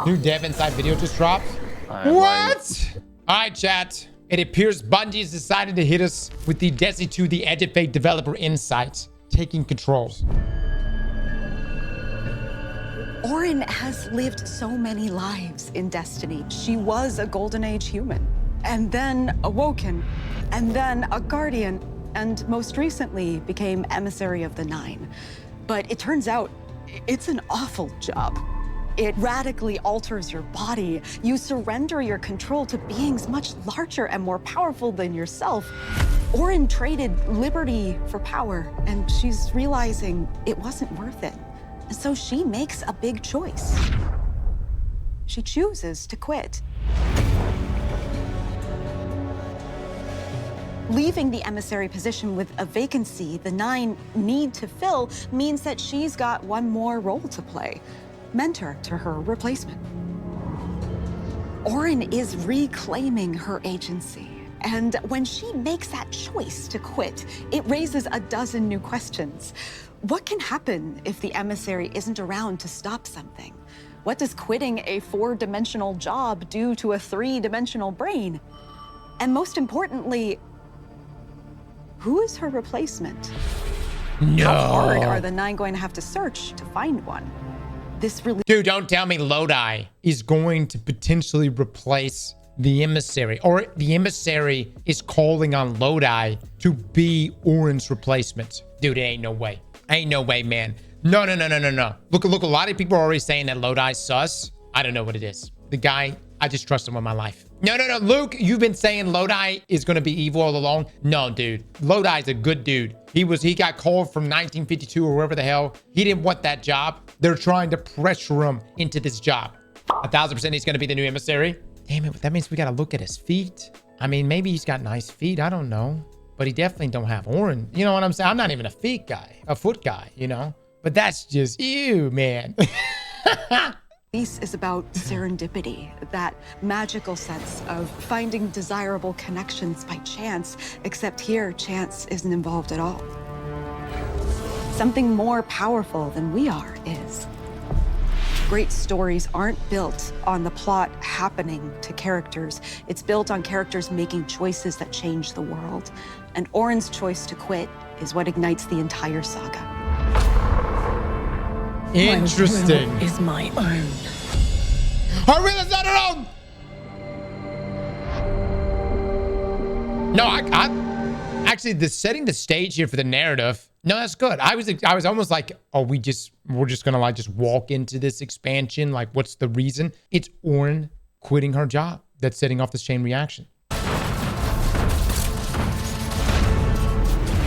New dev inside video just dropped. What? All right, chat. It appears Bungie's decided to hit us with the Desi 2, the Edge of Fate developer insights, taking controls. Orin has lived so many lives in Destiny. She was a Golden Age human, and then awoken, and then a guardian, and most recently became emissary of the Nine. But it turns out it's an awful job. It radically alters your body. You surrender your control to beings much larger and more powerful than yourself. Orin traded liberty for power, and she's realizing it wasn't worth it. And so she makes a big choice. She chooses to quit. Leaving the emissary position with a vacancy the Nine need to fill means that she's got one more role to play. Mentor to her replacement. Orin is reclaiming her agency. And when she makes that choice to quit, it raises a dozen new questions. What can happen if the emissary isn't around to stop something? What does quitting a 4-dimensional job do to a 3-dimensional brain? And most importantly, who is her replacement? No. How hard are the Nine going to have to search to find one? This really... Dude, don't tell me Lodi is going to potentially replace the emissary, or the emissary is calling on Lodi to be Orin's replacement. Dude, it ain't no way. Ain't no way, man. No. Look, a lot of people are already saying that Lodi's sus. I don't know what it is. The guy, I just trust him with my life. No. Luke, you've been saying Lodi is going to be evil all along. No, dude. Lodi's a good dude. He got called from 1952 or wherever the hell. He didn't want that job. They're trying to pressure him into this job. 1,000% he's going to be the new emissary. Damn it. That means we got to look at his feet. I mean, maybe he's got nice feet. I don't know. But he definitely don't have Orin. You know what I'm saying? I'm not even a foot guy, you know? But that's just, ew, man. Peace is about serendipity, that magical sense of finding desirable connections by chance, except here, chance isn't involved at all. Something more powerful than we are is. Great stories aren't built on the plot happening to characters. It's built on characters making choices that change the world. And Orin's choice to quit is what ignites the entire saga. Interesting. My will is my own. Her will is not her own. No, I actually, setting the stage here for the narrative. No, that's good. I was almost like, oh, we're just gonna like just walk into this expansion. Like, what's the reason? It's Orin quitting her job that's setting off this chain reaction.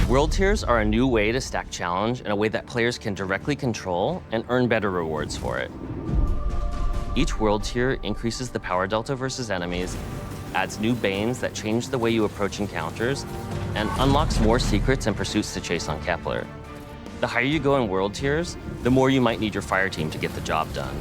World tiers are a new way to stack challenge in a way that players can directly control and earn better rewards for it. Each world tier increases the power delta versus enemies, adds new banes that change the way you approach encounters, and unlocks more secrets and pursuits to chase on Kepler. The higher you go in world tiers, the more you might need your fire team to get the job done.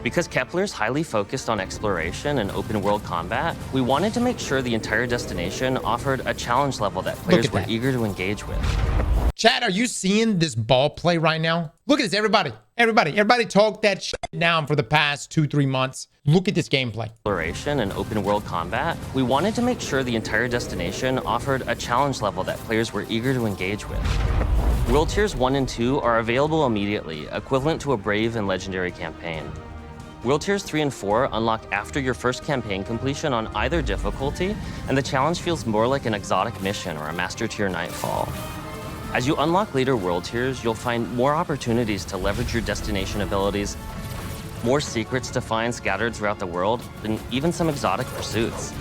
Because Kepler's highly focused on exploration and open world combat, we wanted to make sure the entire destination offered a challenge level that players were eager to engage with. Chat, are you seeing this ball play right now? Look at this, everybody talk that shit down for the past 2-3 months. Look at this gameplay. Exploration and open world combat, we wanted to make sure the entire destination offered a challenge level that players were eager to engage with. World Tiers 1 and 2 are available immediately, equivalent to a Brave and Legendary campaign. World Tiers 3 and 4 unlock after your first campaign completion on either difficulty, and the challenge feels more like an exotic mission or a Master Tier Nightfall. As you unlock later world tiers, you'll find more opportunities to leverage your destination abilities, more secrets to find scattered throughout the world, and even some exotic pursuits.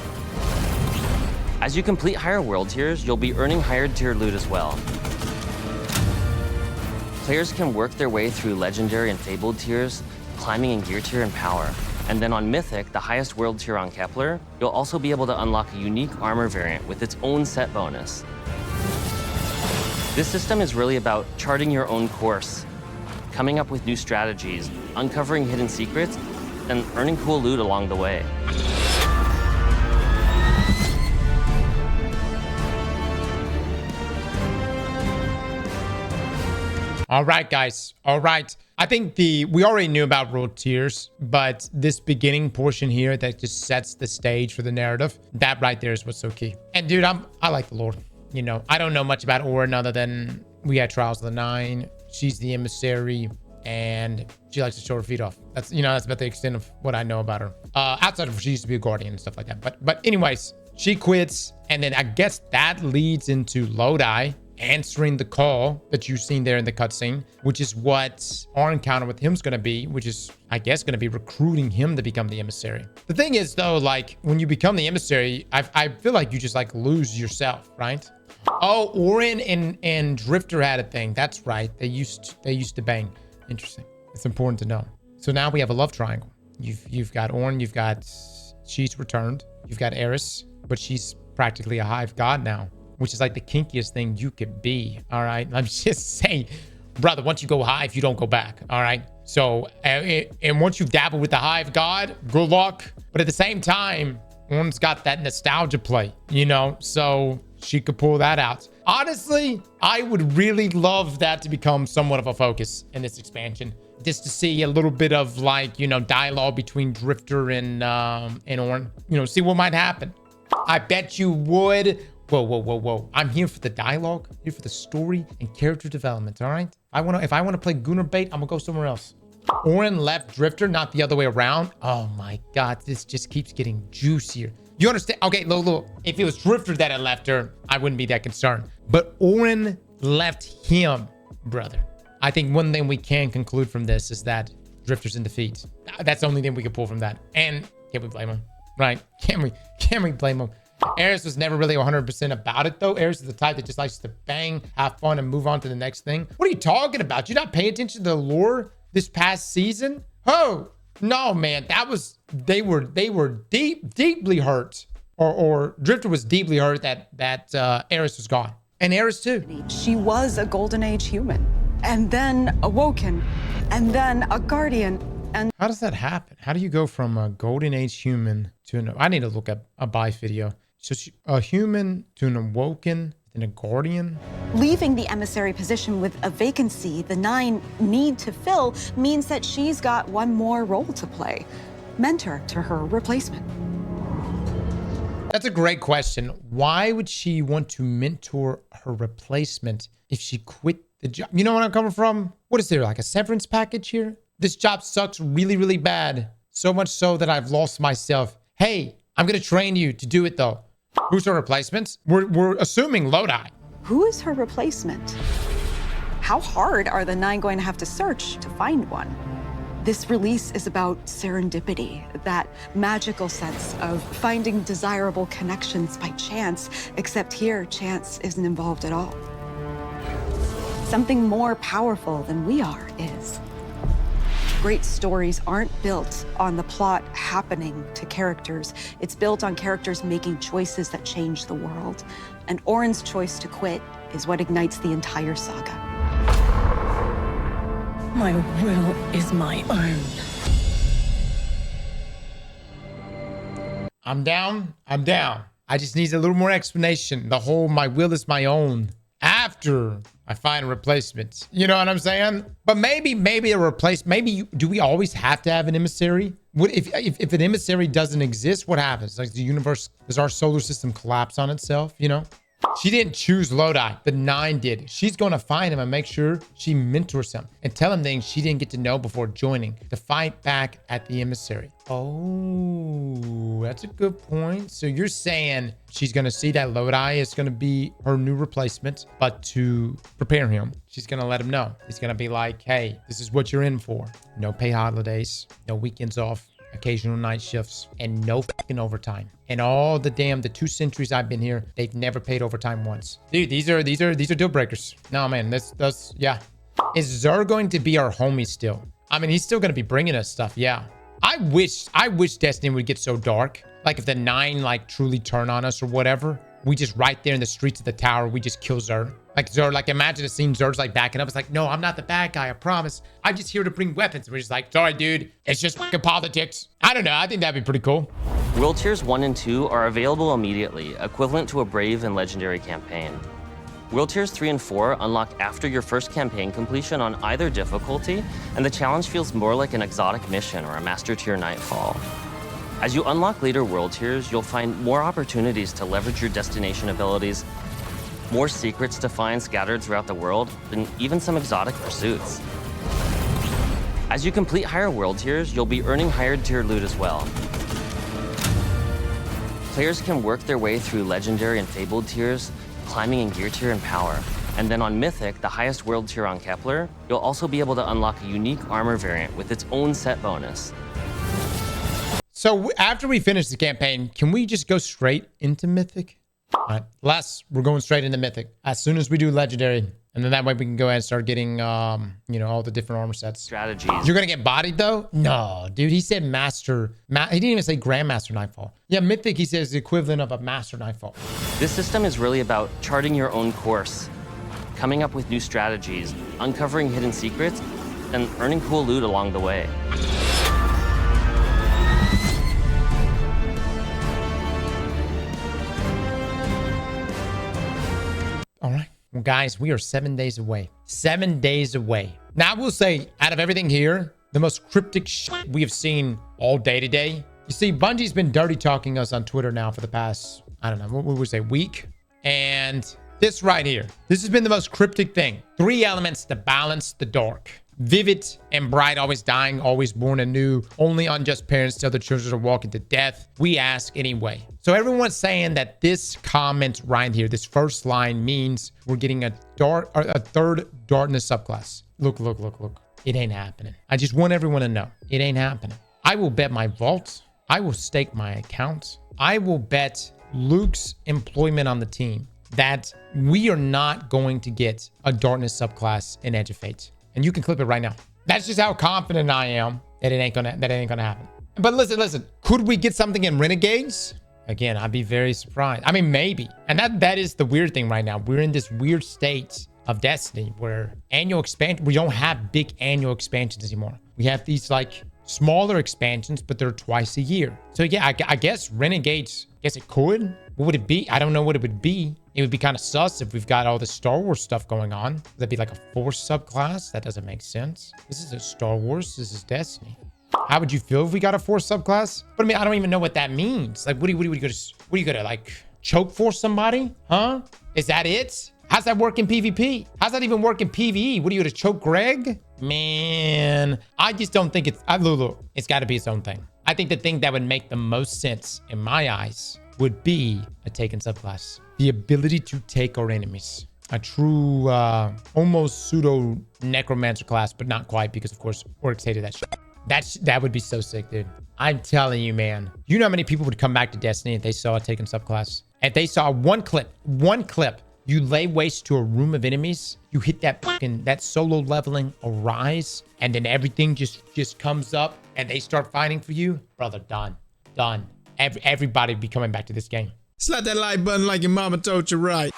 As you complete higher world tiers, you'll be earning higher tier loot as well. Players can work their way through Legendary and Fabled tiers, climbing in Gear tier and Power. And then on Mythic, the highest world tier on Kepler, you'll also be able to unlock a unique armor variant with its own set bonus. This system is really about charting your own course, coming up with new strategies, uncovering hidden secrets, and earning cool loot along the way. All right, guys. All right. I think we already knew about world tiers, but this beginning portion here that just sets the stage for the narrative, that right there is what's so key. And dude, I like the Lord. You know, I don't know much about Orin other than we had Trials of the Nine. She's the emissary, and she likes to show her feet off. That's, you know, that's about the extent of what I know about her. Outside of she used to be a guardian and stuff like that. But anyways, she quits, and then I guess that leads into Lodi answering the call that you've seen there in the cutscene, which is what our encounter with him is going to be, which is, I guess, going to be recruiting him to become the emissary. The thing is, though, like, when you become the emissary, I feel like you just, like, lose yourself, right? Oh, Orin and Drifter had a thing. That's right. They used to bang. Interesting. It's important to know. So now we have a love triangle. You've got Orin, you've got, she's returned. You've got Eris, but she's practically a hive god now, which is like the kinkiest thing you could be. All right. I'm just saying, brother, once you go hive, you don't go back. All right. So, and once you've dabbled with the hive god, good luck. But at the same time, Orin's got that nostalgia play, you know, so she could pull that out. Honestly, I would really love that to become somewhat of a focus in this expansion. Just to see a little bit of, like, you know, dialogue between Drifter and Orin. You know, see what might happen. I bet you would. Whoa. I'm here for the dialogue, here for the story and character development, all right? If I want to play Gunnar bait, I'm gonna go somewhere else. Orin left Drifter, not the other way around. Oh my God, this just keeps getting juicier. You understand? Okay, look. If it was Drifter that had left her, I wouldn't be that concerned. But Orin left him, brother. I think one thing we can conclude from this is that Drifter's in defeat. That's the only thing we can pull from that. And can we blame him? Right? Can we blame him? Eris was never really 100% about it, though. Eris is the type that just likes to bang, have fun, and move on to the next thing. What are you talking about? You not paying attention to the lore this past season? Oh, no, man. They were deeply hurt. Or Drifter was deeply hurt that Eris was gone. And Eris, too. She was a Golden Age human, and then awoken, and then a guardian. And how does that happen? How do you go from a Golden Age human to an... I need to look up a Bife video. So a human to an awoken, then a guardian? Leaving the emissary position with a vacancy the Nine need to fill means that she's got one more role to play. Mentor to her replacement. That's a great question. Why would she want to mentor her replacement if she quit the job? You know where I'm coming from? What is there, like a severance package here? This job sucks really, really bad. So much so that I've lost myself. Hey, I'm going to train you to do it, though. Who's her replacement? We're assuming Lodi. Who is her replacement? How hard are the Nine going to have to search to find one? This release is about serendipity, that magical sense of finding desirable connections by chance, except here, chance isn't involved at all. Something more powerful than we are is. Great stories aren't built on the plot happening to characters. It's built on characters making choices that change the world. And Orin's choice to quit is what ignites the entire saga. My will is my own. I'm down. I just need a little more explanation. The whole my will is my own after I find a replacement. You know what I'm saying? But maybe a replace. Do we always have to have an emissary? If an emissary doesn't exist, what happens? Like the universe, does our solar system collapse on itself? You know? She didn't choose Lodi. The Nine did. She's going to find him and make sure she mentors him and tell him things she didn't get to know before joining to fight back at the emissary. Oh, that's a good point. So you're saying she's going to see that Lodi is going to be her new replacement, but to prepare him, she's going to let him know. He's going to be like, hey, this is what you're in for. No pay holidays, no weekends off, occasional night shifts, and no fucking overtime. And all the 2 centuries I've been here, they've never paid overtime once. Dude, these are deal breakers. No, man, that's yeah. Is Zer going to be our homie still? I mean, he's still going to be bringing us stuff, yeah. I wish Destiny would get so dark. Like if the Nine like truly turn on us or whatever, we just right there in the streets of the tower, we just kill Zer. Like Zer, like imagine a scene Zer's like backing up. It's like, no, I'm not the bad guy, I promise. I'm just here to bring weapons. We're just like, sorry, dude. It's just fucking politics. I don't know. I think that'd be pretty cool. World Tiers 1 and 2 are available immediately, equivalent to a Brave and Legendary campaign. World Tiers 3 and 4 unlock after your first campaign completion on either difficulty, and the challenge feels more like an exotic mission or a Master Tier Nightfall. As you unlock later World Tiers, you'll find more opportunities to leverage your destination abilities, more secrets to find scattered throughout the world, and even some exotic pursuits. As you complete higher World Tiers, you'll be earning higher tier loot as well. Players can work their way through Legendary and Fabled tiers, climbing in Gear tier and Power. And then on Mythic, the highest world tier on Kepler, you'll also be able to unlock a unique armor variant with its own set bonus. So after we finish the campaign, can we just go straight into Mythic? All right, we're going straight into Mythic as soon as we do Legendary. And then that way we can go ahead and start getting, you know, all the different armor sets. Strategies. You're going to get bodied, though? No, dude. He said Master. He didn't even say Grandmaster Nightfall. Yeah, Mythic, he says, is the equivalent of a Master Nightfall. This system is really about charting your own course, coming up with new strategies, uncovering hidden secrets, and earning cool loot along the way. All right. Well, guys, we are 7 days away. 7 days away. Now, I will say, out of everything here, the most cryptic shit we have seen all day today. You see, Bungie's been dirty talking us on Twitter now for the past, I don't know, what would we say, week? And this right here, this has been the most cryptic thing. 3 elements to balance the dark. Vivid and bright, always dying, always born anew. Only unjust parents tell their children are walking to death. We ask anyway. So everyone's saying that this comment right here, this first line, means we're getting a third darkness subclass. Look. It ain't happening. I just want everyone to know it ain't happening. I will bet my vault. I will stake my account. I will bet Luke's employment on the team that we are not going to get a darkness subclass in Edge of Fate. And you can clip it right now. That's just how confident I am that it ain't gonna happen. But listen, could we get something in Renegades? Again, I'd be very surprised. I mean, maybe. And that is the weird thing right now. We're in this weird state of Destiny where we don't have big annual expansions anymore. We have these like smaller expansions, but they're twice a year. So yeah, I guess Renegades, it could. What would it be? I don't know what it would be. It would be kind of sus if we've got all the Star Wars stuff going on. That'd be like a Force subclass. That doesn't make sense. This is a Star Wars. This is Destiny. How would you feel if we got a Force subclass? But I mean, I don't even know what that means. Like, what are you gonna like choke force somebody? Huh? Is that it? How's that work in PvP? How's that even work in PvE? What are you gonna choke Greg? Man, I just don't think it's it's got to be its own thing. I think the thing that would make the most sense in my eyes would be a Taken subclass. The ability to take our enemies. A true, almost pseudo necromancer class, but not quite because, of course, Orcs hated that shit. That would be so sick, dude. I'm telling you, man. You know how many people would come back to Destiny if they saw a Taken subclass? If they saw one clip, you lay waste to a room of enemies, you hit that solo leveling, a rise, and then everything just comes up and they start fighting for you. Brother, done. Everybody would be coming back to this game. Slap that like button like your mama told you right.